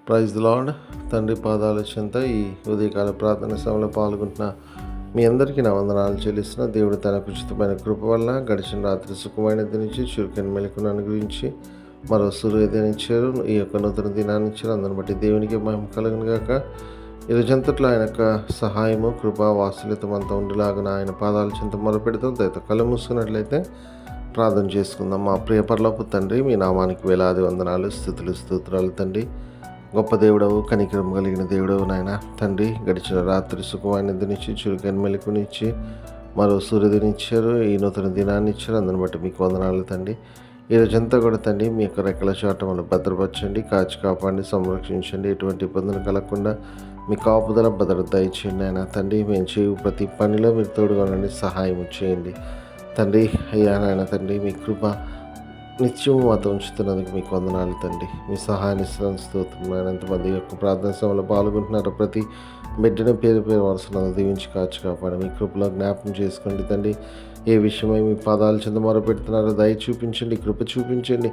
Praise the lord. తండ్రి పాదాల చెంత ఈ ఉదయకాల ప్రార్థన సభలో పాల్గొంటున్న మీ అందరికీ నా వందనాలు చెల్లిస్తున్న దేవుడు తన ఉచితమైన కృప వల్ల గడిచిన రాత్రి సుఖమైనది నుంచి చురుకైన మెలకును అనుగ్రహించి మరో సూర్యోదయం ఇచ్చారు. ఈ యొక్క నూతన దినాన్ని ఇచ్చారు. అందరిని బట్టి దేవునికి మహిమ కలుగును గాక. ఈ రోజంతట్లో ఆయన యొక్క సహాయము, కృప, వాత్సల్యత అంతా ఉండేలాగా ఆయన పాదాల చెంత మొరపెడతాం. దయతో కళ్ళు మూసుకున్నట్లయితే ప్రార్థన చేసుకుందాం. మా ప్రియ పరలోకపు తండ్రి, మీ నామానికి వేలాది వందనాలు, స్థుతులు, స్తోత్రాలు తండ్రి. గొప్ప దేవుడవు, కనికరం కలిగిన దేవుడవు నాయన తండ్రి. గడిచిన రాత్రి సుఖమైనది నుంచి చురుకైన మెలకునిచ్చి మరో సూర్యుడిని ఇచ్చారు. ఈ నూతన దినాన్ని ఇచ్చారు. అందుని బట్టి మీకు వందనాలు తండ్రి. ఈ రోజంతా కూడా తండ్రి మీ యొక్క రెక్కల చాటములు భద్రపరచండి, కాచి కాపాడి సంరక్షించండి. ఎటువంటి ఇబ్బందులు కలగకుండా మీ కాపుదల భద్రత ఇచ్చేయండి ఆయన తండ్రి. మేము చేయు ప్రతి పనిలో మీరు తోడుగా ఉండండి, సహాయం చేయండి తండ్రి. అయ్యా నాయన తండ్రి, మీ కృప నిత్యము మాతో ఉంచుతున్నందుకు మీకు వందనాలు తండ్రి. మీ సహాయాన్ని స్తోత్రం. ఎంతమంది యొక్క ప్రార్థన సభలో పాల్గొంటున్నారో ప్రతి బిడ్డను పేరు వరుసలను దీవించి కాచి కాపాడి మీ కృపలో జ్ఞాపకం చేసుకోండి తండ్రి. ఏ విషయమై మీ పాదాల చెంత మొరపెడుతున్నారో దయ చూపించండి, కృప చూపించండి,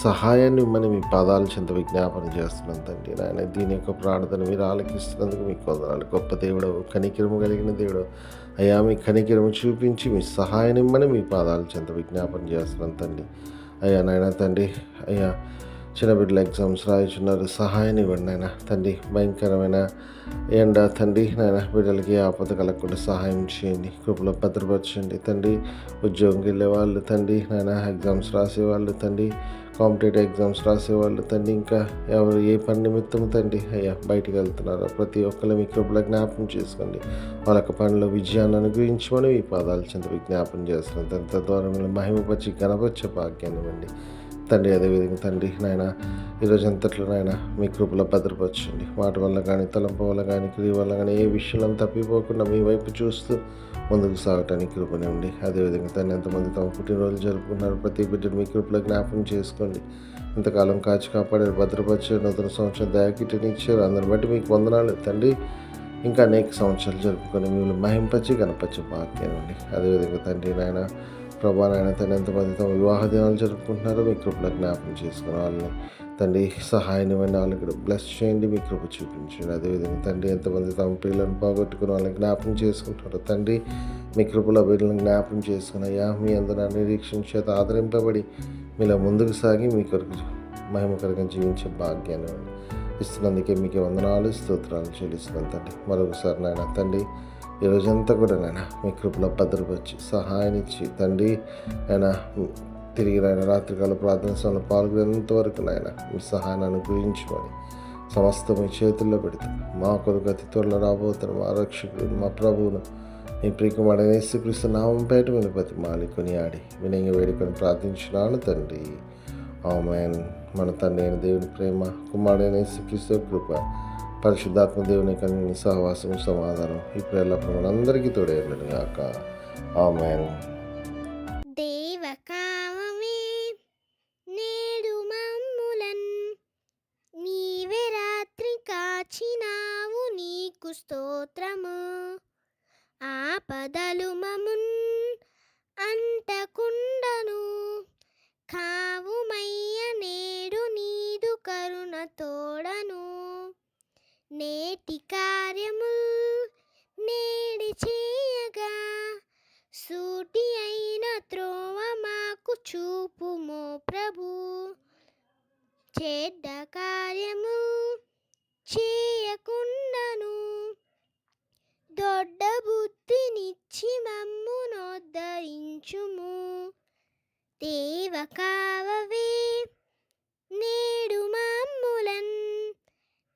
సహాయాన్ని ఇమ్మని మీ పాదాల చెంత విజ్ఞాపన చేస్తున్నాం తండ్రి. నాయన దీని యొక్క ప్రార్థన మీరు ఆలకిస్తున్నందుకు మీకు వందనాలు. గొప్ప దేవుడవు, కనికిరము కలిగిన దేవుడు అయ్యా, మీ కనికిరము చూపించి మీ సహాయాన్ని ఇమ్మని మీ పాదాల చెంత విజ్ఞాపన చేస్తున్నాం తండ్రి. అయ్యా నాయన తండ్రి, అయ్యా చిన్న బిడ్డల ఎగ్జామ్స్ రాయిచున్నారు, సహాయాన్ని ఇవ్వండి నాయన తండ్రి. భయంకరమైన ఎండ తండ్రి నాయన బిడ్డలకి ఆపద కలగకుండా సహాయం చేయండి, కృపలో భద్రపరచండి తండ్రి. ఉద్యోగంకి వెళ్ళే వాళ్ళు తండ్రి నాయన, ఎగ్జామ్స్ రాసేవాళ్ళు తండ్రి, కాంపిటేటివ్ ఎగ్జామ్స్ రాసేవాళ్ళు తండ్రి, ఇంకా ఎవరు ఏ పని నిమిత్తం తండ్రి అయ్యా బయటికి వెళ్తున్నారో ప్రతి ఒక్కరు మీ కృపలో జ్ఞాపకం చేసుకోండి. వాళ్ళ పనిలో విజయాన్ని అనుగ్రహించమని మీ పాదాలు చెంత విజ్ఞాపన చేస్తున్నాం తండ్రి. తద్వారా మీరు మహిమపరిచి కనపరిచే భాగ్యాన్ని ఇవ్వండి తండ్రి. అదేవిధంగా తండ్రి నాయన ఈరోజు అంతట్లో నాయన మీ కృపలో భద్రపరచండి. మాట వల్ల కానీ, తలంపు వల్ల కానీ, క్రియ వల్ల కానీ ఏ విషయంలో తప్పిపోకుండా మీ వైపు చూస్తూ ముందుకు సాగటానికి కృపనే ఉండి. అదేవిధంగా తండ్రి ఎంతమంది తమ పుట్టినరోజు జరుపుకున్నారు ప్రతి బిడ్డను మీ కృపలో జ్ఞాపకం చేసుకోండి. ఇంతకాలం కాచి కాపాడారు, భద్రపరిచారు, నూతన సంవత్సరం దయాకిటిని ఇచ్చారు. అందరిని బట్టి మీకు వందనాలు తండ్రి. ఇంకా అనేక సంవత్సరాలు జరుపుకొని మిమ్మల్ని మహింపచ్చి కనపరిచే భాగ్యాన్ని ఉండి. అదేవిధంగా తండ్రి నాయన ప్రభా నాయన తండ్రి ఎంతమంది తమ వివాహ దినాలు జరుపుకుంటున్నారో మీ కృపలో జ్ఞాపకం చేసుకుని వాళ్ళని తండ్రి సహాయాన్ని వాళ్ళకి కూడా బ్లెస్ చేయండి, మీ కృప చూపించండి. అదేవిధంగా తండ్రి ఎంతమంది తమ పిల్లలను పోగొట్టుకుని వాళ్ళని జ్ఞాపకం చేసుకుంటున్నారో తండ్రి మీ కృపలో బిడ్డలను జ్ఞాపకం చేసుకుని అయ్యా మీ అందరూ నిరీక్షణ చేత ఆదరింపబడి మీలో ముందుకు సాగి మీ కొరకు మహిమకరంగా జీవించే భాగ్యాన్ని ఇస్తున్నందుకే మీకే వందనాలు, స్తోత్రాలు చెల్లిస్తున్నాను తండ్రి. మరొకసారి నాయన తండ్రి ఈ రోజంతా కూడా నాయన మీ కృపలో భద్రపరిచి సహాయాన్ని ఇచ్చి తండ్రి ఆయన తిరిగి నాయన రాత్రికాల ప్రార్థన సభలో పాల్గొనేంత వరకు నాయన మీ సహాయాన్ని అనుగ్రహించమని సమస్త మీ చేతుల్లో పెడతాం. మా కొరకు అతి త్వరలో రాబోతున్న మా రక్షకుడు మా ప్రభువును మీ ప్రియకుమారుడైన యేసుక్రీస్తు నామం పేట మీరు బతిమాలి కొనియాడి వినయంగా వేడుకొని ప్రార్థించున్నాను తండ్రి. ఆమేన్. మన తండ్రి అయిన దేవుని ప్రేమ, కుమారుడైన యేసుక్రీస్తు కృప, పరిశుద్ధాత్మ దేవుని కలిగిన సహవాసం, సమాధానం ఇప్పుడు ఎల్లప్పుడూ మనందరికీ తోడే ఉండను గాక. ఆమేన్. దేవకామమే నేడు మమ్ములన్ నీవే రాత్రి కాచినావు, నీకు స్తోత్రము. ఆపదలు మమున్ అంటకుండను కావుమయ్య, నేడు నీదు కరుణ తోడను. నేటి కార్యముల్ నేడి చేయగా సూటి అయిన త్రోవ మాకు చూపుమో ప్రభు. చెడ్డ కార్యము చేయకుండాను దొడ్డ బుద్ధినిచ్చి మమ్మునోద్ధరించుము. దేవకావవే నేడు మమ్ములన్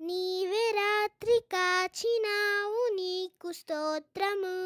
నీవే రాత్రి కాచినావు, నీకు స్తోత్రము.